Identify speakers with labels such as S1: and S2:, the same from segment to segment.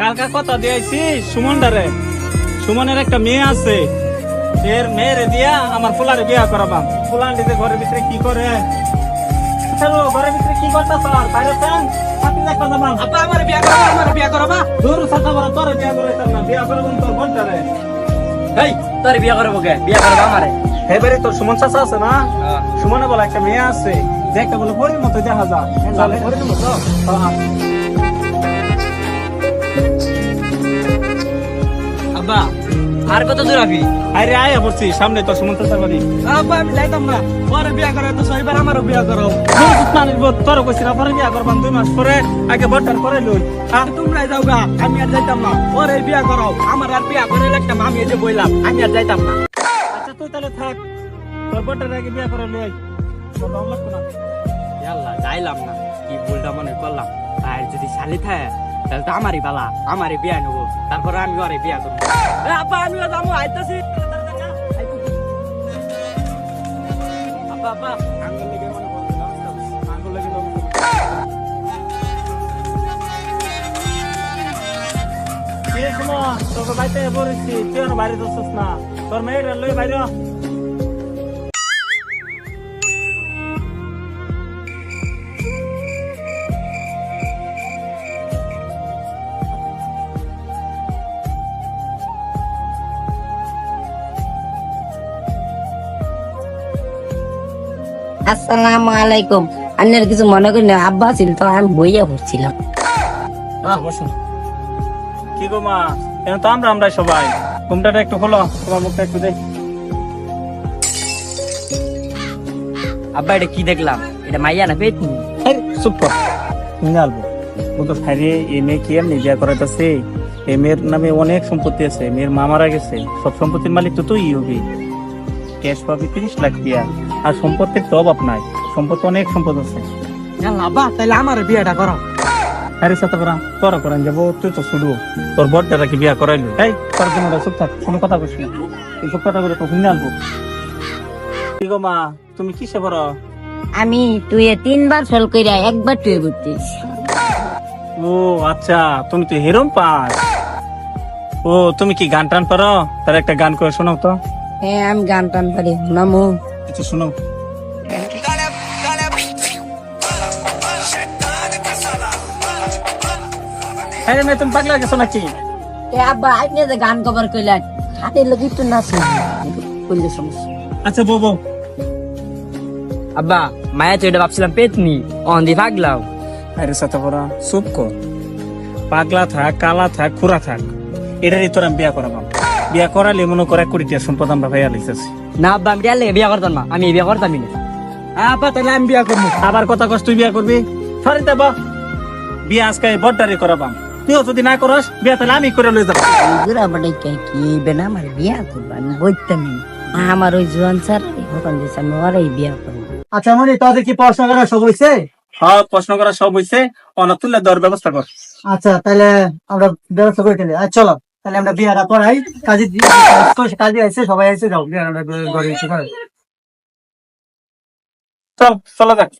S1: কালকা কথা দিয়েছি সুমনটারে। সুমনের একটা মেয়ে আছে, এর মেয়েরে দিয়া আমার পোলারে বিয়া করাবাম। পোলান দিতে ঘরের ভিতরে কি করে? চলো ঘরের ভিতরে কি করতেছ? বাইরে চান হাতি দেখা যাবাম।
S2: আব্বা আমার বিয়া করবা
S1: দূর সাথে বড় তোর বিয়া করাইতাম না, বিয়া করবাম তোর বোনটারে।
S2: এই তোর বিয়া করবো কে? বিয়া করবা আমারে।
S1: এবারে তোর সুমন চাচা আছে না, সুমনে বলে একটা মেয়ে আছে, যে একটা বলে পরির মতো দেখা যায়।
S2: পরির মতো? আব্বা আর কত দূর আবি?
S1: আরে আয়া পড়ছি সামনে তোর সুমন চাচার বাড়ি।
S2: আব্বা আমি যাইতাম না, পরে বিয়া করে তো এবার আমারও বিয়া করো।
S1: তোর কইছি না পরে বিয়া করবাম 2 মাস পরে, আগে বড়টার করে লই।
S2: তোমরাই যাও গা, আমি আর যাইতাম না। পরে বিয়া করো, আমার আর বিয়া করে লাগতাম। আমি এই যে বইলাম আমি আর যাইতাম না।
S1: আচ্ছা তুই তাহলে থাক, তোর বড়টার আগে বিয়া করে লই। তোর ভালো লাগতো না?
S2: ইয়াল্লা যাইলাম না, কি ভুলটা মনে করলাম। আর যদি শালি থাকে তাহলে তো আমারই বালা, আমারই বিয়া নেবো, তারপর আমি ওরে বিয়া করবো। আব্বা আমিও যাবো, আইতাছি।
S1: আব্বা আব্বা আঙ্গুল লেগে মনে পড়লো, আঙ্গুল লেগে তোর বাড়িতে পড়েছি, তুই আর বাইরে যাচ্ছিস না, তোর মেয়েটা লই বাইরে।
S3: আসসালামু আলাইকুম। আপনার কিছু মনে করেন না, আব্বা ছিল তো আমি বইয়া পড়ছিলাম।
S1: বসুন। কি গো মা, এখন তো আমরা সবাই, ঘুমটাটা একটু খোলো, তোমার মুখটা একটু দেখ।
S2: আব্বা এটা কি দেখলাম? এটা মাইয়া না পেট?
S1: চুপ কর, নিয়ে বলতো খাইরে এই মেয়ে কি এমনি বিয়া করাইতেছে? এই মেয়ের নামে অনেক সম্পত্তি আছে, মেয়ের মা মারা গেছে, সব সম্পত্তির মালিক তো তুই হবি। ক্যাশ পাবি 30 লাখ দিয়া, আর সম্পত্তির তো অভাব নাই, সম্পত্তি অনেক সম্পদ আছে।
S2: আব্বা তাহলে আমার বিয়াটা করো।
S1: আরে সাথে তোরা করেন যাবো, তুই তো শুধু তোর বড়টা কি বিয়া করাইলো? এই তোর জন্য চুপ থাক, কোনো কথা বলছি না, এই সব কথা বলে তো নিয়ে আনবো। কি গো মা, তুমি কিসে বড়?
S3: আমি টুয়ে 3 বার ফেল কইরা 1 বার টুয়ে ঘুরতেছি।
S1: ও আচ্ছা, তুমি তো হেরম পাস। ও তুমি কি গান টান পারো? তার একটা গান করে শোনাও তো।
S3: হ্যাঁ আমি গান টান পারি, নামো।
S1: কিছু শোনাও। আরে মেয়ে তুমি পাগলা গেছো নাকি?
S3: এ আব্বা আপনি যে গান কভার কইলেন, হাতে লগি তো নাচি কইলে সমস্যা।
S1: আচ্ছা বউ।
S2: আব্বা মায়া তো এটা ভাবছিলাম পেতনি, অন্দি ভাগলাও।
S1: আরে সাথে পড়া চুপ কর, পাগলা থাক, কালা থাক, খুরা থাক, এটারই তোর আমি বিয়া করাবাম। বিয়া করালে মনে করে 1 কোটি টাকা সম্পদ আমরা ভাইয়া লিখতেছি।
S2: না আব্বা আমি লেগে বিয়া করতাম না, আমি বিয়া করতামই না। আব্বা তাহলে আমি বিয়া করবো।
S1: আবার কথা কস তুই বিয়া করবি? সরিতে বা বিয়া আজকে বড়টারে করাবাম, তুইও যদি না করস বিয়া তাহলে আমি করে লই যাবো।
S3: গুরা বড়াই কি বেনা আমার বিয়া করব, আমি বইতাম না। আমার ওই জোয়ান স্যার হকন দিছে, আমি ওরাই বিয়া করব।
S4: আচ্ছা মনি, তোদের কি পড়াশোনা করা সব হয়েছে?
S1: হ্যাঁ প্রশ্ন করা সব হইছে, অনাতুল্লাহ দেওয়ার ব্যবস্থা কর।
S4: আচ্ছা তাহলে আমরা ব্যবস্থা করে ফেলি। আচ্ছা চলো তাহলে আমরা বিয়াটা করাই, কাজে আইসে সবাই আইসে যাও বিয়ার আমরা ঘরে এসে করাই।
S1: চল চলো যাক।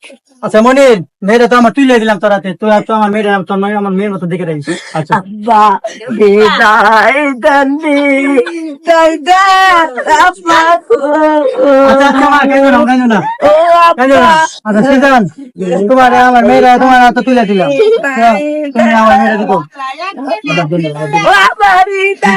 S4: আচ্ছা মনির, মেয়েটা তো আমার তুলে দিলাম তোরাতে, তুই আর তো আমার মেয়েটা তোর মেয়ে আমার মেয়ের মতো দেখে রাখিস। আচ্ছা
S3: আব্বা বিদায় দান্দি দাইদা আব্বা
S4: আচ্ছা আচ্ছা মা, কেঁদো না কেঁদো না কেঁদো না। আচ্ছা সিজান, তোমার আমার মেয়েটা তোমার হাতে তুলে দিলাম, তুমি আমার মেয়েটা দিবো।
S3: ও বাড়িটা